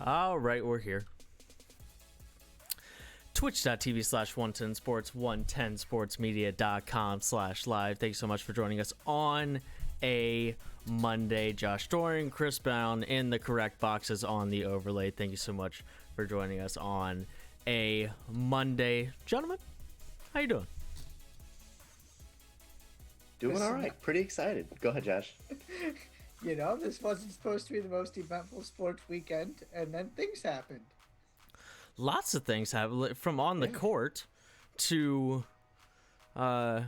All right, we're here. Twitch.tv/110sports, 110sportsmedia.com/live. Thanks so much for joining us on a Monday. Josh Doring, Chris Brown in the correct boxes on the overlay. Thank you so much for joining us on a Monday. Gentlemen, how you doing? Doing all right. Pretty excited. Go ahead, Josh. You know, this wasn't supposed to be the most eventful sports weekend, and then things happened. Lots of things happen, from on the court to, I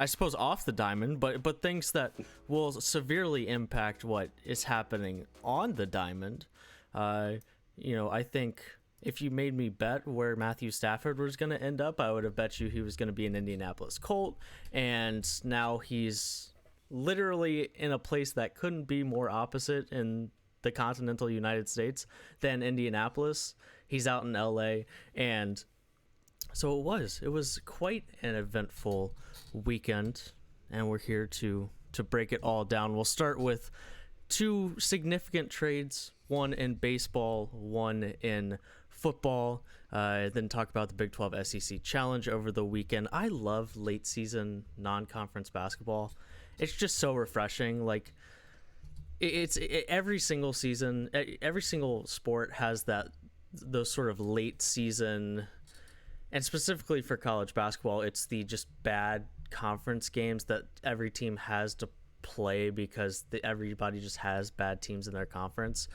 suppose, off the diamond, but things that will severely impact what is happening on the diamond. I think if you made me bet where Matthew Stafford was going to end up, I would have bet you he was going to be an Indianapolis Colt, and now he's literally in a place that couldn't be more opposite in the continental United States than Indianapolis. He's out in LA, and so it was quite an eventful weekend, and we're here to break it all down. We'll start with two significant trades, one in baseball, one in football, then talk about the Big 12 SEC Challenge over the weekend. I love late season non-conference basketball. It's just so refreshing. Like, every single season, every single sport has those sort of late season, and specifically for college basketball, it's the just bad conference games that every team has to play because everybody just has bad teams in their conference.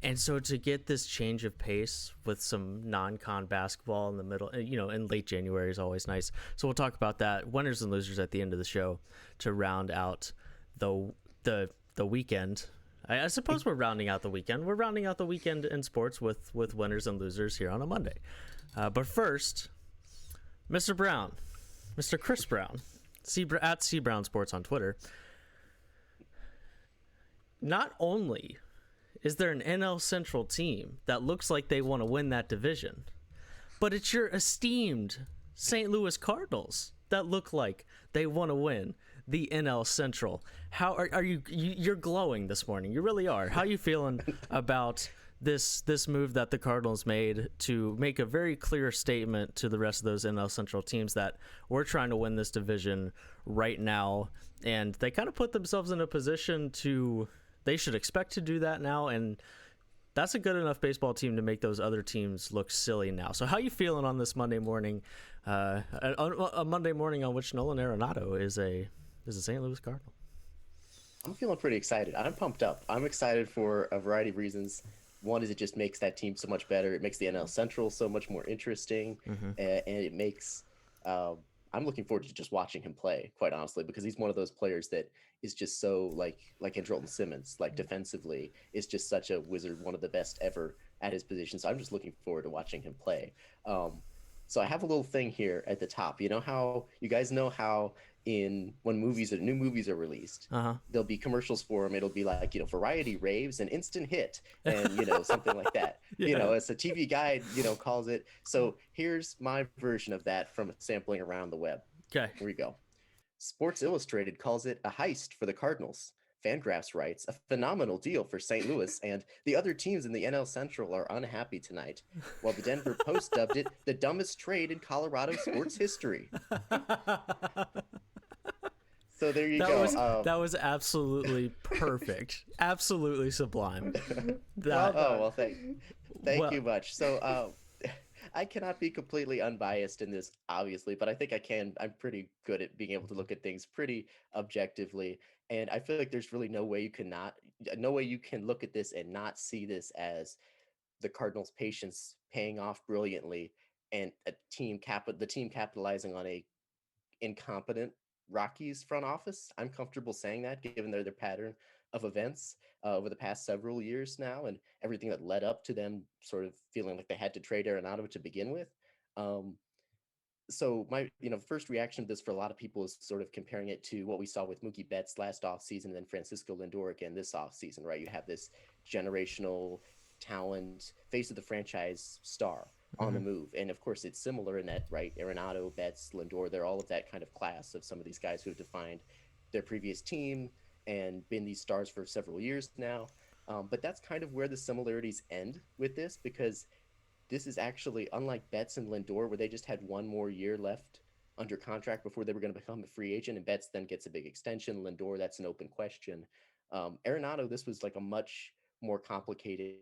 And so to get this change of pace with some non-con basketball in the middle, in late January is always nice. So we'll talk about that, winners and losers, at the end of the show to round out the weekend. I suppose we're rounding out the weekend. We're rounding out the weekend in sports with winners and losers here on a Monday. But first, Mr. Brown, Mr. Chris Brown, at C Brown Sports on Twitter. Not only is there an NL Central team that looks like they want to win that division, but it's your esteemed St. Louis Cardinals that look like they want to win the NL Central. How are you? You're glowing this morning. You really are. How are you feeling about this move that the Cardinals made to make a very clear statement to the rest of those NL Central teams that we're trying to win this division right now, and they kind of put themselves in a position they should expect to do that now, and that's a good enough baseball team to make those other teams look silly now. So how are you feeling on this Monday morning, a Monday morning on which Nolan Arenado is a St. Louis Cardinal? I'm feeling pretty excited. I'm pumped up. I'm excited for a variety of reasons. One is it just makes that team so much better. It makes the NL Central so much more interesting, and it makes I'm looking forward to just watching him play, quite honestly, because he's one of those players that is just so like Andrelton Simmons, like defensively, is just such a wizard, one of the best ever at his position. So I'm just looking forward to watching him play. So I have a little thing here at the top. You know how you guys know how when new movies are released, there'll be commercials for them. It'll be like, Variety raves an instant hit, and something like that. Yeah. It's a TV guide, calls it. So here's my version of that from sampling around the web. Okay. Here we go. Sports Illustrated calls it a heist for the Cardinals. Fangraphs writes, a phenomenal deal for St. Louis, and the other teams in the NL Central are unhappy tonight, while the Denver Post dubbed it the dumbest trade in Colorado sports history. So there you go. That was absolutely perfect. Absolutely sublime. Thank you much. So I cannot be completely unbiased in this, obviously, but I think I can. I'm pretty good at being able to look at things pretty objectively. And I feel like there's really no way you can look at this and not see this as the Cardinals' patience paying off brilliantly, and the team capitalizing on a incompetent Rockies front office. I'm comfortable saying that, given their pattern of events over the past several years now, and everything that led up to them sort of feeling like they had to trade Arenado to begin with. So my first reaction to this for a lot of people is sort of comparing it to what we saw with Mookie Betts last offseason and then Francisco Lindor again this offseason, right? You have this generational talent, face of the franchise star on the move. And of course, it's similar in that, right? Arenado, Betts, Lindor, they're all of that kind of class of some of these guys who have defined their previous team and been these stars for several years now. But that's kind of where the similarities end with this, because this is actually unlike Betts and Lindor, where they just had one more year left under contract before they were going to become a free agent, and Betts then gets a big extension. Lindor, that's an open question. Arenado, this was like a much more complicated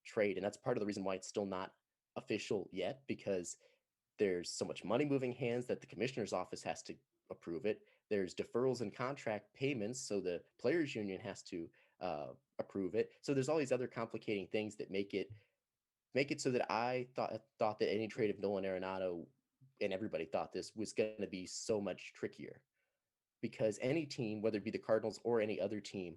trade, and that's part of the reason why it's still not official yet, because there's so much money moving hands that the commissioner's office has to approve it. There's deferrals in contract payments, so the players union has to approve it. So there's all these other complicating things that make it so that I thought that any trade of Nolan Arenado, and everybody thought this, was going to be so much trickier, because any team, whether it be the Cardinals or any other team,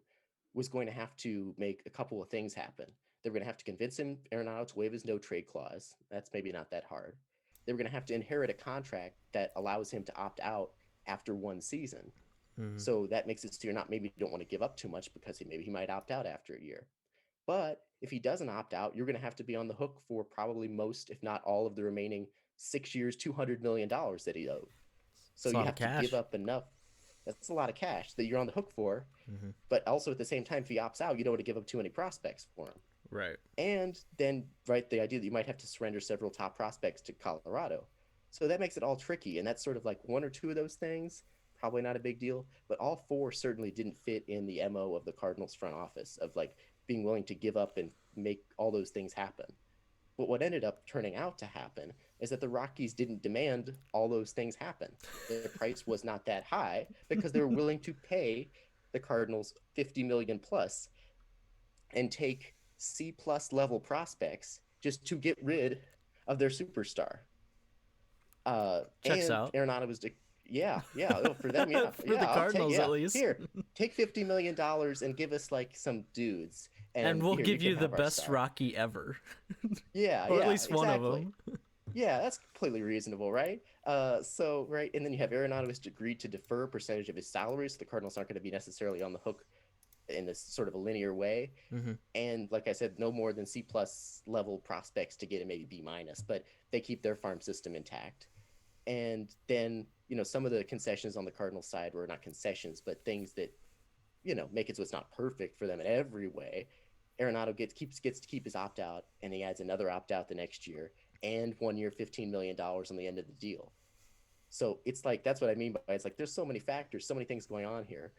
was going to have to make a couple of things happen. They were going to have to convince Arenado to waive his no trade clause. That's maybe not that hard. They were going to have to inherit a contract that allows him to opt out after one season. So that makes it so you're not, maybe you don't want to give up too much, because maybe he might opt out after a year. But if he doesn't opt out, you're going to have to be on the hook for probably most, if not all, of the remaining 6 years, $200 million that he owed. So you have to give up enough. That's a lot of cash that you're on the hook for. But also at the same time, if he opts out, you don't want to give up too many prospects for him. Right. And then, right, the idea that you might have to surrender several top prospects to Colorado. So that makes it all tricky. And that's sort of like one or two of those things, probably not a big deal. But all four certainly didn't fit in the MO of the Cardinals front office of like being willing to give up and make all those things happen. But what ended up turning out to happen is that the Rockies didn't demand all those things happen. Their price was not that high because they were willing to pay the Cardinals $50 million plus and take C+ level prospects just to get rid of their superstar. Checks and out. Arenado was for them, For the Cardinals, at least. Here, take $50 million and give us like some dudes, and we'll here, give you can the have our best star. Rocky ever. Yeah, or yeah, at least one of exactly. them. Yeah, that's completely reasonable, right? Right, and then you have Arenado has agreed to defer a percentage of his salary, so the Cardinals aren't going to be necessarily on the hook in this sort of a linear way. And like I said, no more than C+ level prospects to get a maybe B-, but they keep their farm system intact. And then, some of the concessions on the Cardinals side were not concessions, but things that, make it so it's not perfect for them in every way. Arenado gets to keep his opt-out, and he adds another opt-out the next year, and 1 year, $15 million on the end of the deal. So it's like, that's what I mean by it's like there's so many factors, so many things going on here.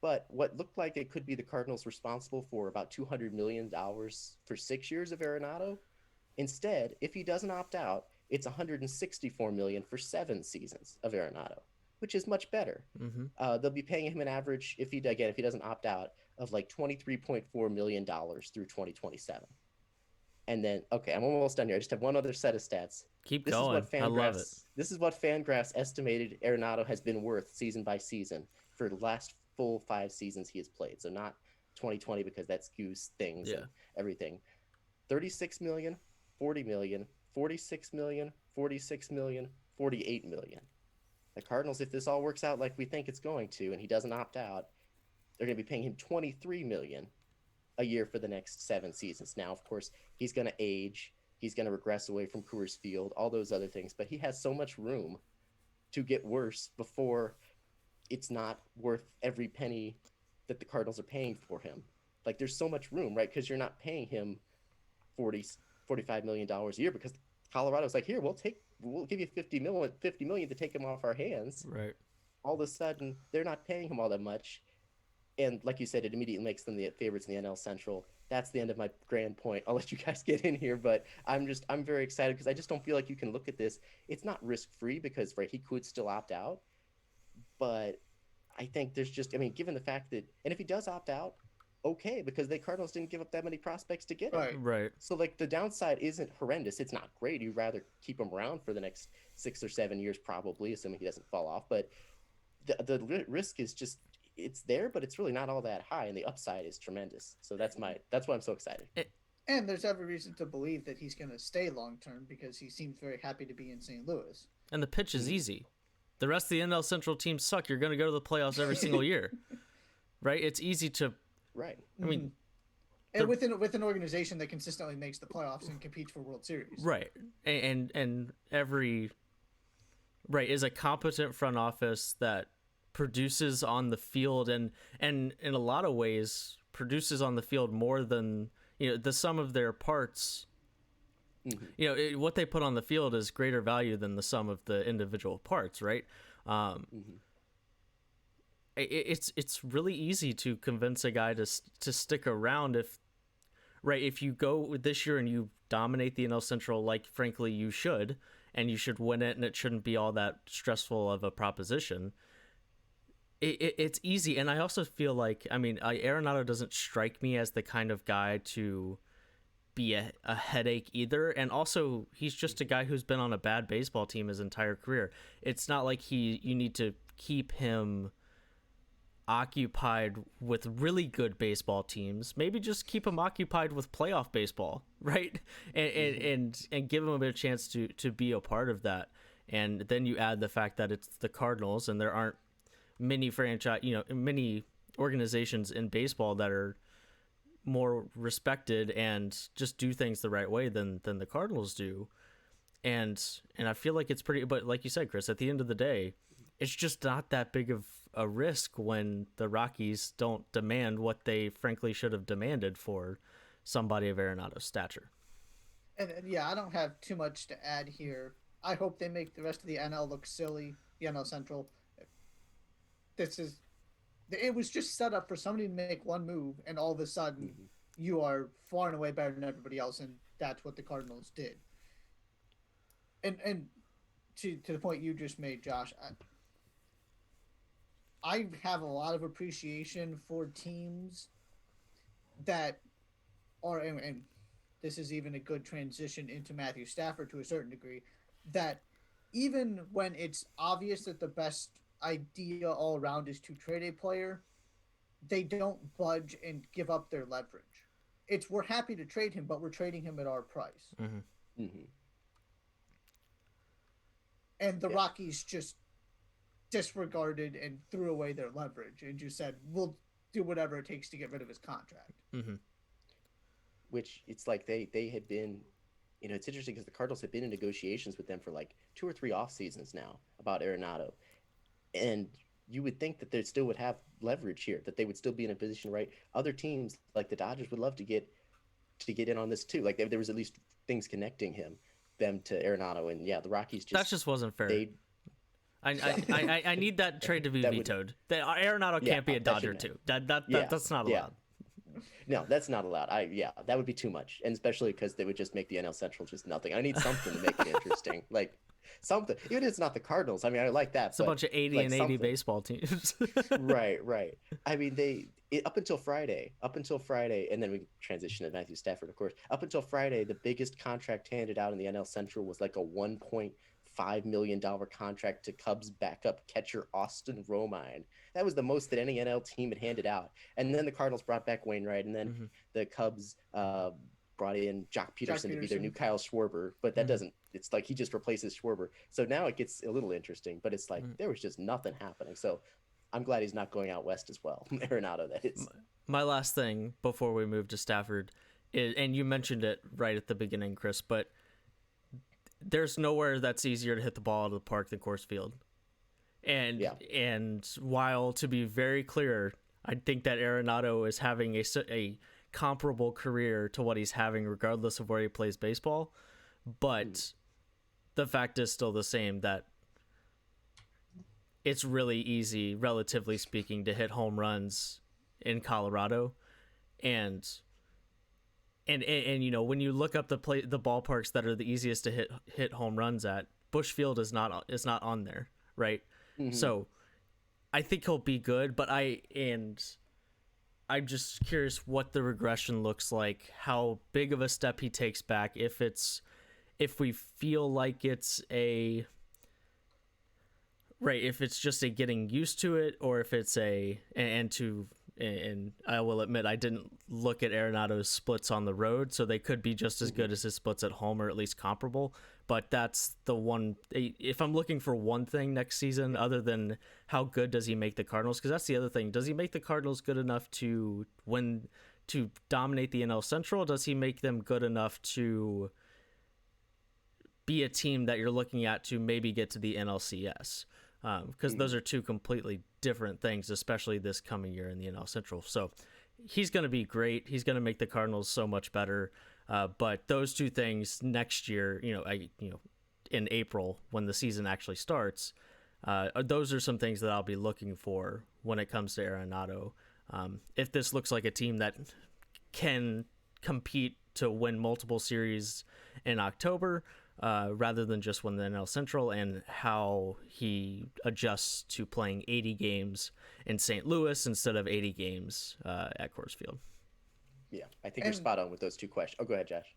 But what looked like it could be the Cardinals responsible for about $200 million for 6 years of Arenado, instead, if he doesn't opt out, it's $164 million for 7 seasons of Arenado, which is much better. They'll be paying him an average, if he doesn't opt out, of like $23.4 million through 2027. And then, okay, I'm almost done here. I just have one other set of stats. Keep going. I love it. This is what Fangraphs estimated Arenado has been worth season by season for the last full 5 seasons he has played. So not 2020, because that skews things and everything. 36 million, 40 million, 46 million, 46 million, 48 million. The Cardinals, if this all works out like we think it's going to, and he doesn't opt out, they're going to be paying him 23 million a year for the next 7 seasons. Now, of course, he's going to age, he's going to regress away from Coors Field, all those other things, but he has so much room to get worse before it's not worth every penny that the Cardinals are paying for him. Like, there's so much room, right? Because you're not paying him $45 million a year, because Colorado's like, here, we'll give you $50 million to take him off our hands. Right. All of a sudden, they're not paying him all that much. And like you said, it immediately makes them the favorites in the NL Central. That's the end of my grand point. I'll let you guys get in here, but I'm very excited because I just don't feel like you can look at this. It's not risk-free because, right, he could still opt out. But I think there's given the fact that, and if he does opt out, okay, because the Cardinals didn't give up that many prospects to get him. Right. So, like, the downside isn't horrendous. It's not great. You'd rather keep him around for the next 6 or 7 years, probably, assuming he doesn't fall off. But the risk is just, it's there, but it's really not all that high, and the upside is tremendous. So that's why I'm so excited. And there's every reason to believe that he's going to stay long term, because he seems very happy to be in St. Louis. And the pitch is easy. The rest of the NL Central teams suck. You're going to go to the playoffs every single year, right? It's easy to. Right. I mean, and with an organization that consistently makes the playoffs and competes for World Series. Right. And every is a competent front office that produces on the field and in a lot of ways produces on the field more than, the sum of their parts. What they put on the field is greater value than the sum of the individual parts, right? It's really easy to convince a guy to stick around if you go this year and you dominate the NL Central, like frankly you should, and you should win it, and it shouldn't be all that stressful of a proposition. It's easy, and I also feel like, Arenado doesn't strike me as the kind of guy to be a headache either, and also he's just a guy who's been on a bad baseball team his entire career. It's not like you need to keep him occupied with really good baseball teams. Maybe just keep him occupied with playoff baseball, right? And give him a bit of chance to be a part of that. And then you add the fact that it's the Cardinals, and there aren't many many organizations in baseball that are more respected and just do things the right way than the Cardinals do. And I feel like it's pretty, but like you said, Chris, at the end of the day, it's just not that big of a risk when the Rockies don't demand what they frankly should have demanded for somebody of Arenado's stature. And yeah, I don't have too much to add here. I hope they make the rest of the NL look silly, the NL Central. It was just set up for somebody to make one move, and all of a sudden you are far and away better than everybody else, and that's what the Cardinals did. And to the point you just made, Josh, I have a lot of appreciation for teams that are, and this is even a good transition into Matthew Stafford to a certain degree, that even when it's obvious that the best idea all around is to trade a player, they don't budge and give up their leverage. We're happy to trade him, but we're trading him at our price. And the Rockies just disregarded and threw away their leverage and just said, we'll do whatever it takes to get rid of his contract. Which it's like they had been, it's interesting because the Cardinals had been in negotiations with them for like 2 or 3 off seasons now about Arenado. And you would think that they still would have leverage here, that they would still be in a position, right? Other teams like the Dodgers would love to get in on this too. Like there was at least things connecting them to Arenado, and the Rockies that just wasn't fair. I need that trade to be vetoed. Arenado can't be a Dodger too. That's not allowed. No, that's not allowed. That would be too much, and especially because they would just make the NL Central just nothing. I need something to make it interesting, like something. Even if it's not the Cardinals, I like that. It's a bunch of 80 and 80 baseball teams. Right. Up until Friday, and then we transition to Matthew Stafford, of course. Up until Friday, the biggest contract handed out in the NL Central was like a $1.5 million contract to Cubs backup catcher Austin Romine. That was the most that any NL team had handed out. And then the Cardinals brought back Wainwright, and then the Cubs brought in Jock Peterson to be their new Kyle Schwarber. But that doesn't. It's like he just replaces Schwarber. So now it gets a little interesting. But it's like there was just nothing happening. So I'm glad he's not going out west as well. Arenado, that is. My last thing before we move to Stafford is, and you mentioned it right at the beginning, Chris, but there's nowhere that's easier to hit the ball out of the park than Coors Field. And while, to be very clear, I think that Arenado is having a comparable career to what he's having regardless of where he plays baseball. But the fact is still the same, that it's really easy, relatively speaking, to hit home runs in Colorado. And when you look up the ballparks that are the easiest to hit home runs at, Busch Field is not on there, right? So I think he'll be good, but I'm just curious what the regression looks like, how big of a step he takes back, if we feel like it's if it's just a getting used to it, or if it's and I will admit I didn't look at Arenado's splits on the road, so they could be just as good as his splits at home, or at least comparable. But that's the one. If I'm looking for one thing next season, other than how good does he make the Cardinals, because that's the other thing. Does he make the Cardinals good enough to dominate the NL Central? Does he make them good enough to be a team that you're looking at to maybe get to the NLCS? Because those are two completely different things, especially this coming year in the NL Central. So he's going to be great. He's going to make the Cardinals so much better. But those two things next year, in April when the season actually starts, those are some things that I'll be looking for when it comes to Arenado. If this looks like a team that can compete to win multiple series in October, rather than just win the NL Central, and how he adjusts to playing 80 games in St. Louis instead of 80 games at Coors Field. Yeah, I think you're spot on with those two questions. Oh, go ahead, Josh.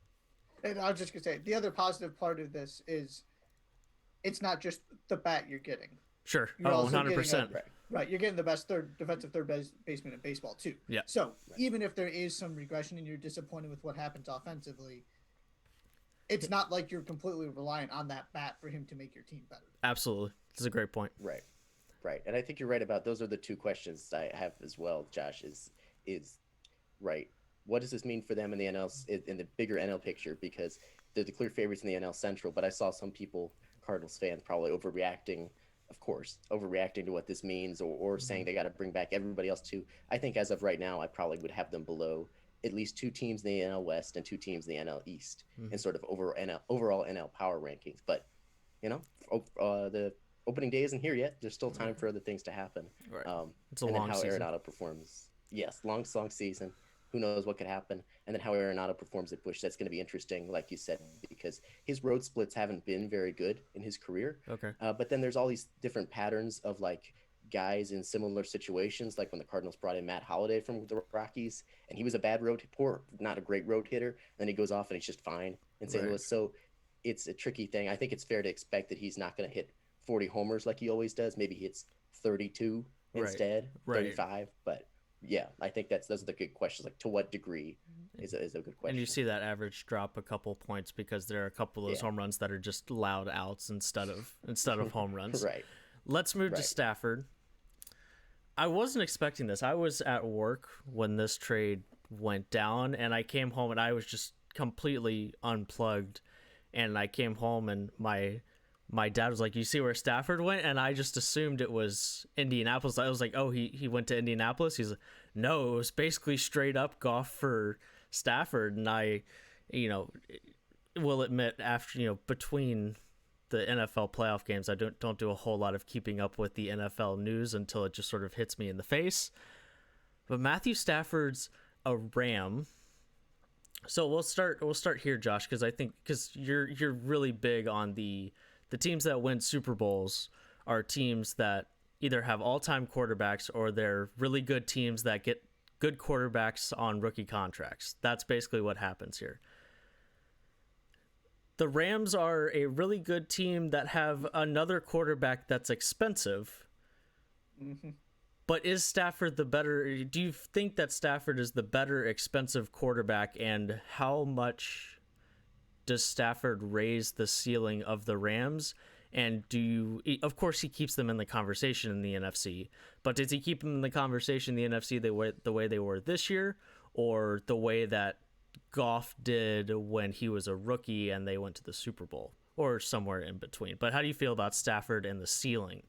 And I was just going to say, the other positive part of this is it's not just the bat you're getting. Sure. You're 100%. Right, you're getting the best defensive third baseman in baseball, too. Yeah. So even if there is some regression and you're disappointed with what happens offensively, it's not like you're completely reliant on that bat for him to make your team better. Absolutely. That's a great point. Right. And I think you're right about those are the two questions I have as well, Josh, is right. What does this mean for them in the in the bigger NL picture? Because they're the clear favorites in the NL Central, but I saw some people, Cardinals fans, probably overreacting to what this means, or saying they got to bring back everybody else too. I think as of right now, I probably would have them below at least two teams in the NL West and two teams in the NL East in sort of overall NL power rankings. But, the opening day isn't here yet. There's still time for other things to happen. Right. It's a and long then how season. Arenado performs. Yes, long season. Who knows what could happen? And then how Arenado performs at Busch. That's going to be interesting, like you said, because his road splits haven't been very good in his career. Okay. But then there's all these different patterns of like guys in similar situations, like when the Cardinals brought in Matt Holliday from the Rockies, and he was a not a great road hitter. Then he goes off and he's just fine in St. Louis. So it's a tricky thing. I think it's fair to expect that he's not going to hit 40 homers like he always does. Maybe he hits 32 instead, 35. But yeah, I think those are the good questions. Like, to what degree is a good question. And you see that average drop a couple points because there are a couple of those home runs that are just loud outs instead of home runs. Right. Let's move to Stafford. I wasn't expecting this. I was at work when this trade went down, and I came home and I was just completely unplugged. And I came home and my dad was like, "You see where Stafford went?" And I just assumed it was Indianapolis. I was like, "Oh, he went to Indianapolis?" He's like, "No, it was basically straight up Goff for Stafford." And I, will admit, after between the NFL playoff games, I don't do a whole lot of keeping up with the NFL news until it just sort of hits me in the face. But Matthew Stafford's a Ram. So we'll start here, Josh, because you're really big on the teams that win Super Bowls are teams that either have all-time quarterbacks or they're really good teams that get good quarterbacks on rookie contracts. That's basically what happens here. The Rams are a really good team that have another quarterback that's expensive. Mm-hmm. But is Stafford the better? Do you think that Stafford is the better expensive quarterback, and how much does Stafford raise the ceiling of the Rams? And of course he keeps them in the conversation in the NFC, but does he keep them in the conversation in the NFC the way they were this year, or the way that Goff did when he was a rookie and they went to the Super Bowl, or somewhere in between? But how do you feel about Stafford and the ceiling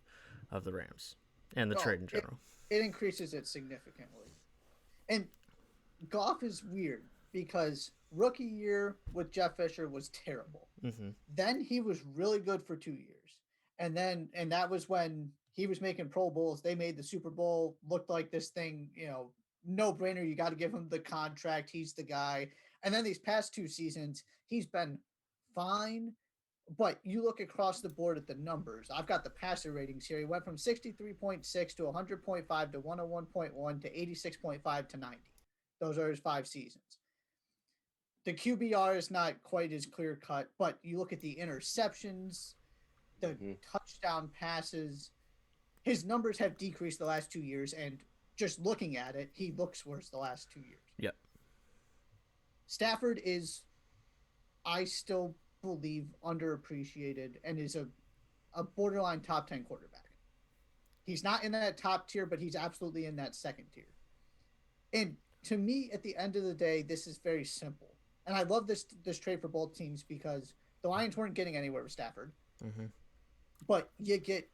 of the Rams and the trade in general? It increases it significantly. And Goff is weird because rookie year with Jeff Fisher was terrible. Mm-hmm. Then he was really good for 2 years. And that was when he was making Pro Bowls. They made the Super Bowl, looked like this thing, no brainer. You got to give him the contract. He's the guy. And then these past 2 seasons, he's been fine. But you look across the board at the numbers. I've got the passer ratings here. He went from 63.6 to 100.5 to 101.1 to 86.5 to 90. Those are his 5 seasons. The QBR is not quite as clear cut, but you look at the interceptions, the touchdown passes. His numbers have decreased the last 2 years, and just looking at it, he looks worse the last 2 years. Yep. Stafford is, I still believe, underappreciated and is a borderline top 10 quarterback. He's not in that top tier, but he's absolutely in that second tier. And to me, at the end of the day, this is very simple. And I love this trade for both teams because the Lions weren't getting anywhere with Stafford. Mm-hmm. But you get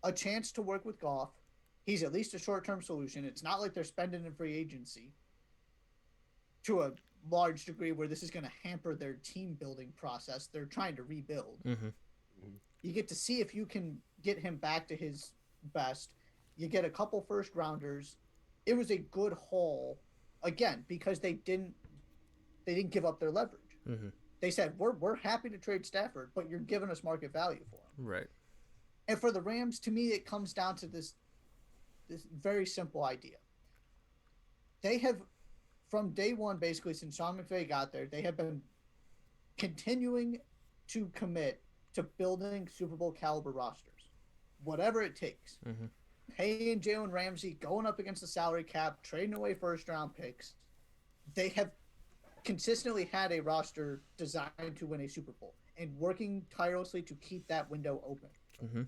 a chance to work with Goff. He's at least a short-term solution. It's not like they're spending in free agency. to a large degree where this is going to hamper their team building process. They're trying to rebuild. Mm-hmm. You get to see if you can get him back to his best. You get a couple first rounders. It was a good haul, again, because they didn't give up their leverage. Mm-hmm. They said, we're happy to trade Stafford, but you're giving us market value for him. Right. And for the Rams, to me, it comes down to this very simple idea. They have, from day one, basically, since Sean McVay got there, they have been continuing to commit to building Super Bowl caliber rosters, whatever it takes. Mm-hmm. Paying Jalen Ramsey, going up against the salary cap, trading away first round picks. They have consistently had a roster designed to win a Super Bowl and working tirelessly to keep that window open. Mm-hmm.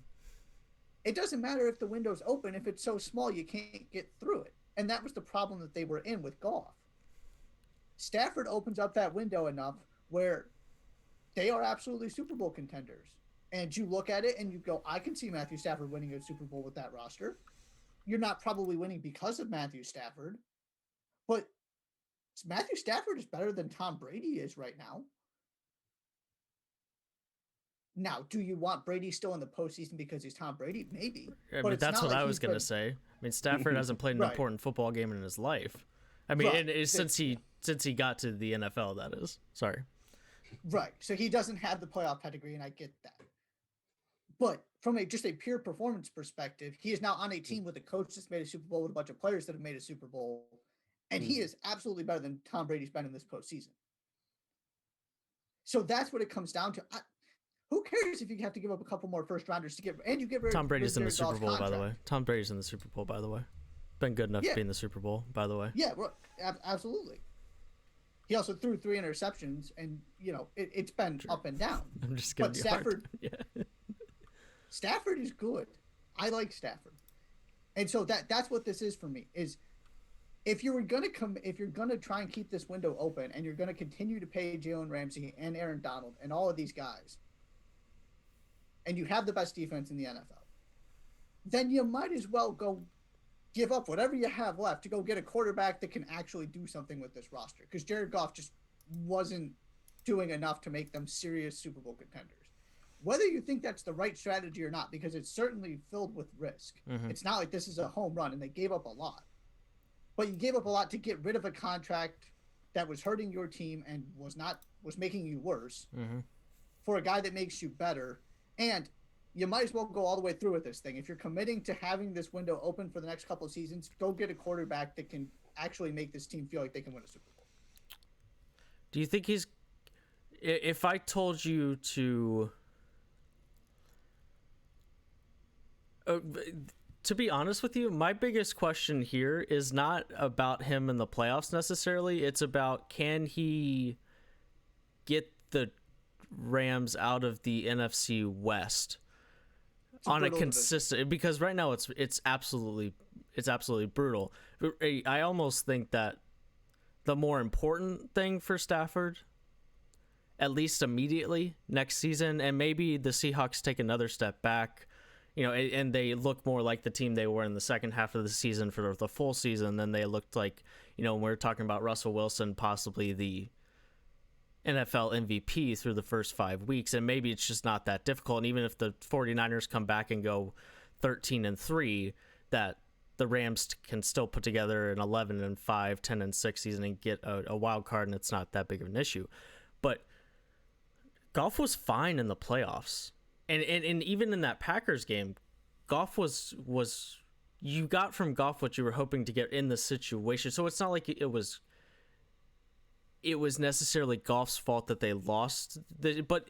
It doesn't matter if the window's open, if it's so small you can't get through it. And that was the problem that they were in with Goff. Stafford opens up that window enough where they are absolutely Super Bowl contenders. And you look at it and you go, I can see Matthew Stafford winning a Super Bowl with that roster. You're not probably winning because of Matthew Stafford, but Matthew Stafford is better than Tom Brady is right now. Now, do you want Brady still in the postseason because he's Tom Brady? Maybe. I mean, that's what I was going to say. I mean, Stafford hasn't played an Right. important football game in his life. I mean, Right. and since he got to the NFL, that is. Sorry. Right. So he doesn't have the playoff pedigree, and I get that. But from just a pure performance perspective, he is now on a team with a coach that's made a Super Bowl with a bunch of players that have made a Super Bowl, and he is absolutely better than Tom Brady's been in this postseason. So that's what it comes down to. Who cares if you have to give up a couple more first rounders to get, and you get rid Tom Brady's in the Jared Super Goff's Bowl, by the contract. way. Tom Brady's in the Super Bowl, by the way. Been good enough to be in the Super Bowl, by the way. Yeah, absolutely. He also threw 3 interceptions, and it's been up and down. I'm just giving But you a hard Stafford, time. Yeah. Stafford is good. I like Stafford, and so that's what this is for me. Is if you're gonna try and keep this window open, and you're gonna continue to pay Jalen Ramsey and Aaron Donald and all of these guys, and you have the best defense in the NFL, then you might as well go give up whatever you have left to go get a quarterback that can actually do something with this roster. Because Jared Goff just wasn't doing enough to make them serious Super Bowl contenders. Whether you think that's the right strategy or not, because it's certainly filled with risk. Mm-hmm. It's not like this is a home run and they gave up a lot. But you gave up a lot to get rid of a contract that was hurting your team and was making you worse Mm-hmm. for a guy that makes you better. And you might as well go all the way through with this thing. If you're committing to having this window open for the next couple of seasons, go get a quarterback that can actually make this team feel like they can win a Super Bowl. Do you think he's... If I told you to... to be honest with you, my biggest question here is not about him in the playoffs necessarily. It's about, can he get the Rams out of the NFC West on a consistent, because right now it's absolutely brutal. I almost think that the more important thing for Stafford, at least immediately next season, and maybe the Seahawks take another step back, and they look more like the team they were in the second half of the season for the full season than they looked like, when we're talking about Russell Wilson possibly the NFL MVP through the first 5 weeks, and maybe it's just not that difficult. And even if the 49ers come back and go 13-3, that the Rams can still put together an 11-5, 10-6 season and get a wild card, and it's not that big of an issue. But Goff was fine in the playoffs, and even in that Packers game, Goff was you got from Goff what you were hoping to get in the situation. So it's not like it was necessarily Goff's fault that they lost. But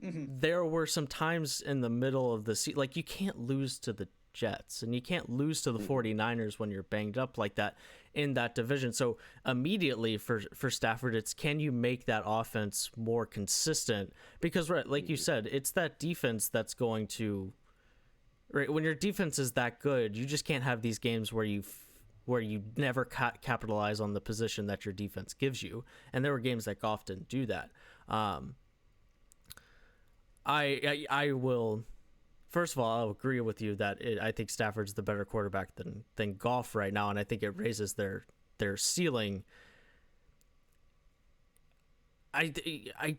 there were some times in the middle of the season, like you can't lose to the Jets and you can't lose to the 49ers when you're banged up like that in that division. So immediately for Stafford, it's, can you make that offense more consistent? Because like you said, it's that defense that's going to, right, when your defense is that good, you just can't have these games where you never capitalize on the position that your defense gives you. And there were games that Goff didn't do that. I will, first of all, I'll agree with you that I think Stafford's the better quarterback than Goff right now, and I think it raises their ceiling. I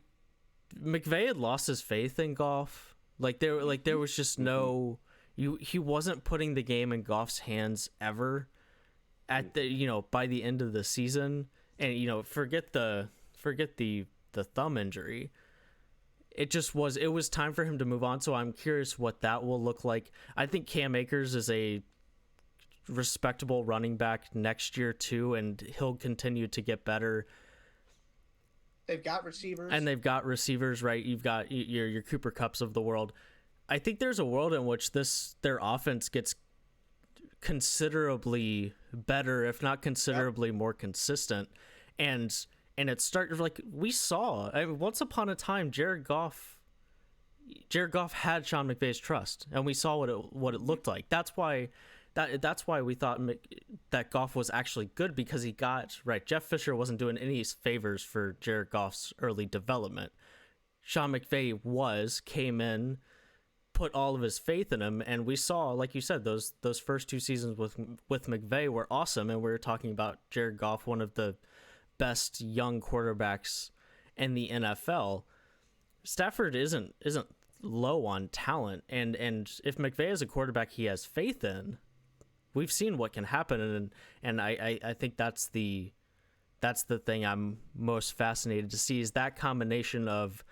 McVay had lost his faith in Goff. There was just no he wasn't putting the game in Goff's hands ever at the by the end of the season. And forget the thumb injury. It was time for him to move on, so I'm curious what that will look like. I think Cam Akers is a respectable running back next year too, and he'll continue to get better. They've got receivers. And they've got receivers, right? You've got your Cooper Kupps of the world. I think there's a world in which their offense gets considerably better, if not considerably more consistent. And it started like we saw. Once upon a time, Jared Goff had Sean McVay's trust, and we saw what it looked like. That's why we thought that Goff was actually good, because he got right. Jeff Fisher wasn't doing any favors for Jared Goff's early development. Sean McVay came in, put all of his faith in him, and we saw, like you said, those first 2 seasons with McVay were awesome. And we were talking about Jared Goff, one of the best young quarterbacks in the NFL. Stafford isn't low on talent, and if McVay is a quarterback he has faith in, we've seen what can happen, and I think that's the thing I'm most fascinated to see, is that combination of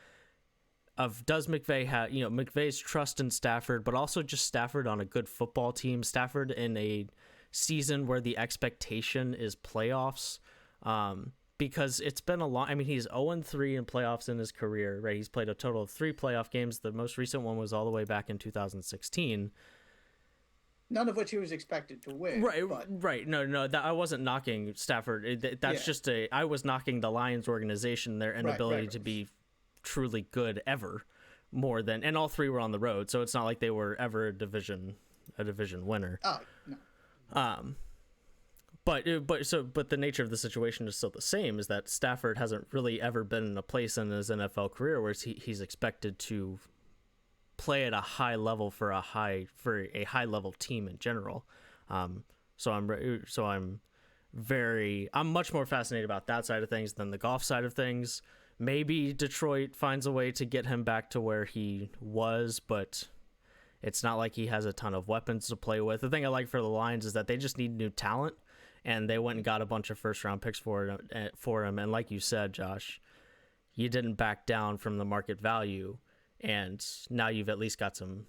does McVay have McVay's trust in Stafford, but also just Stafford on a good football team, Stafford in a season where the expectation is playoffs, because it's been a long. I mean, he's 0-3 in playoffs in his career, right? He's played a total of 3 playoff games. The most recent one was all the way back in 2016. None of which he was expected to win. Right. No, I wasn't knocking Stafford. I was knocking the Lions organization, their inability to be truly good ever, more than, and all 3 were on the road, so it's not like they were ever a division winner. Oh, no. But the nature of the situation is still the same, is that Stafford hasn't really ever been in a place in his NFL career where he's expected to play at a high level for a high level team in general. So I'm much more fascinated about that side of things than the Goff side of things. Maybe Detroit finds a way to get him back to where he was, but it's not like he has a ton of weapons to play with. The thing I like for the Lions is that they just need new talent, and they went and got a bunch of first-round picks for him. And like you said, Josh, you didn't back down from the market value, and now you've at least got some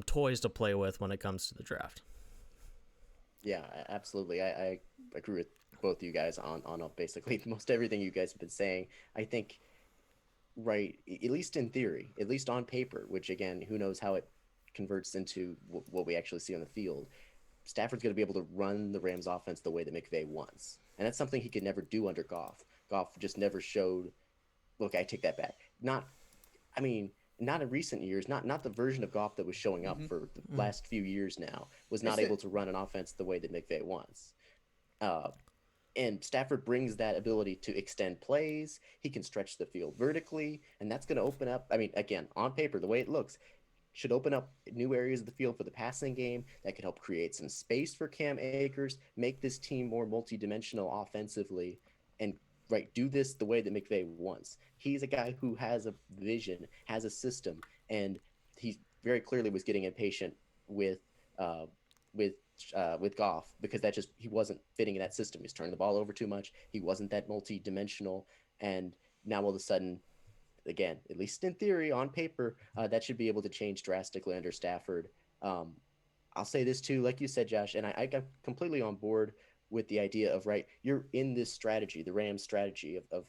toys to play with when it comes to the draft. Yeah, absolutely. I agree with both of you guys on basically most everything you guys have been saying. I think, right, at least in theory, at least on paper, which again, who knows how it converts into what we actually see on the field, Stafford's going to be able to run the Rams offense the way that McVay wants. And that's something he could never do under Goff. Goff just never showed, look, I take that back. Not in recent years, not the version of Goff that was showing up for the last few years now, was not able to run an offense the way that McVay wants. And Stafford brings that ability to extend plays. He can stretch the field vertically, and that's going to open up, again, on paper, the way it looks, should open up new areas of the field for the passing game that could help create some space for Cam Akers, make this team more multidimensional offensively, and do this the way that McVay wants. He's a guy who has a vision, has a system, and he very clearly was getting impatient with Goff, because he wasn't fitting in that system. He was turning the ball over too much. He wasn't that multi-dimensional, and now all of a sudden, again, at least in theory, on paper, that should be able to change drastically under Stafford. I'll say this too, like you said, Josh, and I got completely on board with the idea of, you're in this strategy, the Rams strategy of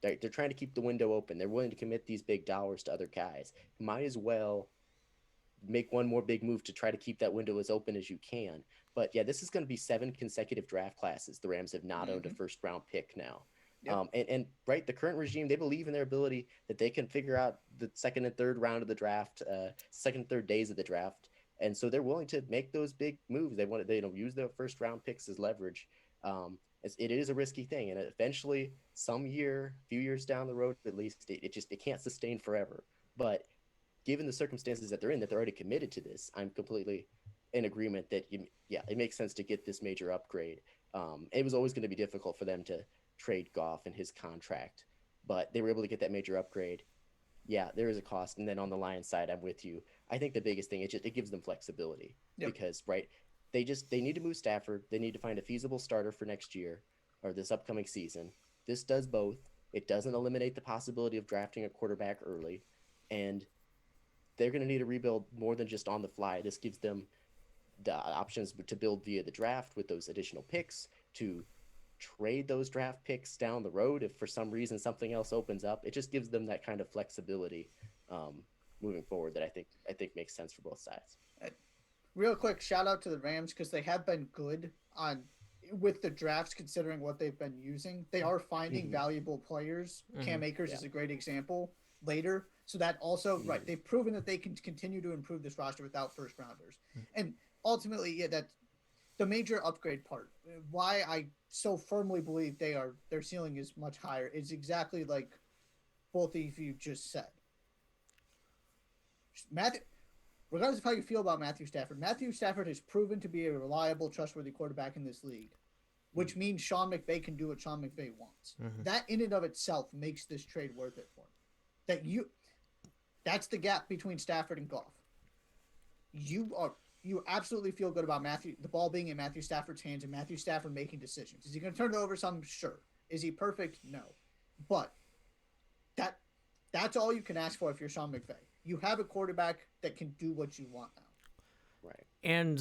they're trying to keep the window open. They're willing to commit these big dollars to other guys. Might as well make one more big move to try to keep that window as open as you can. But yeah, this is going to be 7 consecutive draft classes. The Rams have not owned a first round pick now. Yep. And the current regime, they believe in their ability that they can figure out the second and third round of the draft, second and third days of the draft. And so they're willing to make those big moves. They want to, use their first round picks as leverage. It is a risky thing. And eventually few years down the road, at least it can't sustain forever. But given the circumstances that they're in, that they're already committed to this, I'm completely in agreement that it makes sense to get this major upgrade. It was always going to be difficult for them to trade Goff and his contract, but they were able to get that major upgrade. Yeah, there is a cost. And then on the Lions side, I'm with you. I think the biggest thing, it gives them flexibility. Yep. Because, right, they need to move Stafford. They need to find a feasible starter for next year or this upcoming season. This does both. It doesn't eliminate the possibility of drafting a quarterback early. And they're going to need to rebuild more than just on the fly. This gives them the options to build via the draft with those additional picks, to trade those draft picks down the road if for some reason something else opens up. It just gives them that kind of flexibility moving forward that I think makes sense for both sides. Real quick, shout out to the Rams because they have been good on with the drafts considering what they've been using. They are finding valuable players. Cam Akers is a great example later. So that also, right, they've proven that they can continue to improve this roster without first rounders. And ultimately, yeah, that's the major upgrade part. Why I so firmly believe their ceiling is much higher is exactly like both of you just said. Regardless of how you feel about Matthew Stafford has proven to be a reliable, trustworthy quarterback in this league, which means Sean McVay can do what Sean McVay wants. That in and of itself makes this trade worth it for him. That's the gap between Stafford and Goff. You absolutely feel good about the ball being in Matthew Stafford's hands and Matthew Stafford making decisions. Is he going to turn it over some? Sure. Is he perfect? No. But that's all you can ask for if you're Sean McVay. You have a quarterback that can do what you want now. Right. And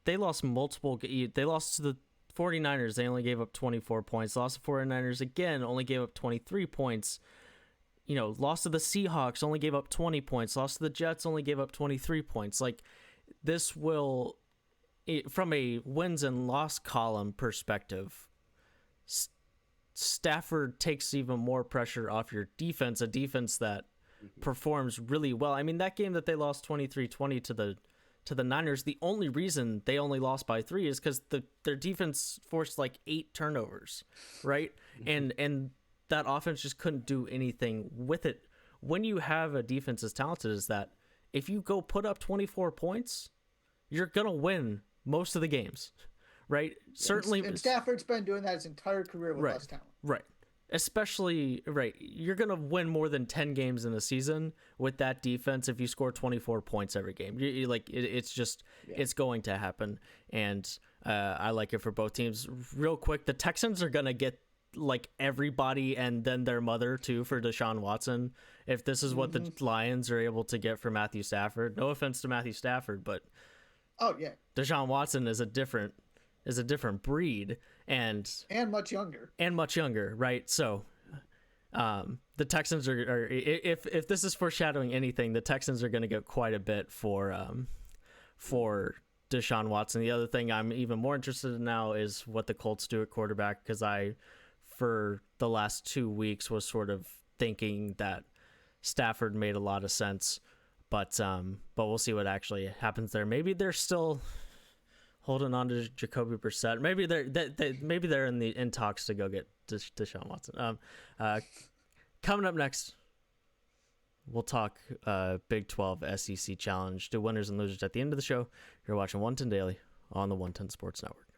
they lost they lost to the 49ers. They only gave up 24 points. Lost to 49ers again, only gave up 23 points. Lost to the Seahawks, only gave up 20 points. Lost to the Jets, only gave up 23 points. Like, this will, from a wins and loss column perspective, Stafford takes even more pressure off your defense, a defense that performs really well. I mean, that game that they lost 23-20 to the Niners, the only reason they only lost by 3 is because their defense forced like 8 turnovers, right? And that offense just couldn't do anything with it. When you have a defense as talented as that, if you go put up 24 points, you're going to win most of the games, right? Certainly. And Stafford's been doing that his entire career with less talent. Right. Especially, right, you're going to win more than 10 games in a season with that defense if you score 24 points every game. It's going to happen. And I like it for both teams. Real quick, the Texans are going to get like everybody and then their mother too for Deshaun Watson. If this is what the Lions are able to get for Matthew Stafford, no offense to Matthew Stafford, but Deshaun Watson is a different breed and much younger, right? So the Texans are if this is foreshadowing anything, the Texans are going to get quite a bit for Deshaun Watson. The other thing I'm even more interested in now is what the Colts do at quarterback, because I, for the last 2 weeks, was sort of thinking that Stafford made a lot of sense, but we'll see what actually happens there. Maybe they're still holding on to Jacoby Brissett. Maybe they're in talks to go get Deshaun Watson. Coming up next, we'll talk Big 12 SEC Challenge, do winners and losers at the end of the show. You're watching 110 Daily on the 110 Sports Network.